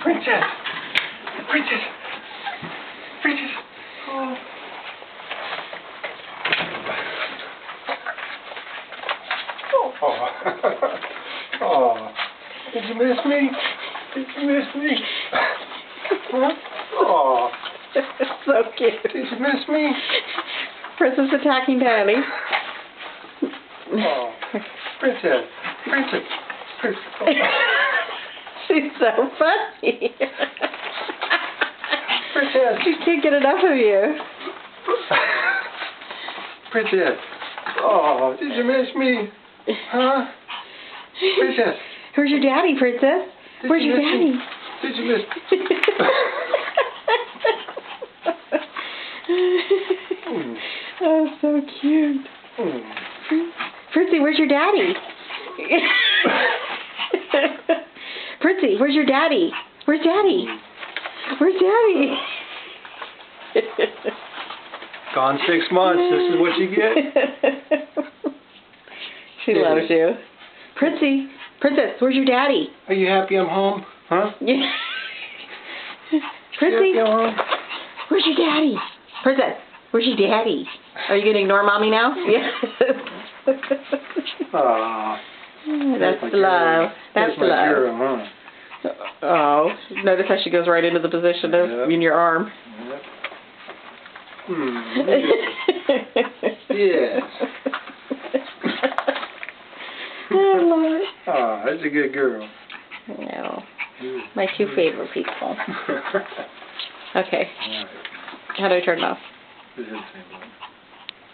Princess! Princess! Princess! Oh. Oh. Oh. Did you miss me? Did you miss me? Huh? Oh. So cute. Did you miss me? Princess attacking Daddy. Oh. Princess. Princess. Princess. Oh. She's so funny. Princess. She can't get enough of you. Princess. Oh, did you miss me? Huh? Princess. Where's your daddy, Princess? Where's your daddy? Did you miss me? Oh, so cute. Fritzy, where's your daddy? Fritzy, where's your daddy? Where's Daddy? Where's Daddy? Gone 6 months. This is what you get. She loves you. Princess, where's your daddy? Are you happy I'm home? Huh? Princey, You happy I'm home? where's your daddy? Princess, where's your daddy? Are you going to ignore Mommy now? Yeah. Aw. That's love. That's my love. girl, huh? Oh, notice how she goes right into the position of in your arm. Yep. Yes. I love it. Oh, that's a good girl. No. My two favorite people. Okay. All right. How do I turn it off? This is the same one.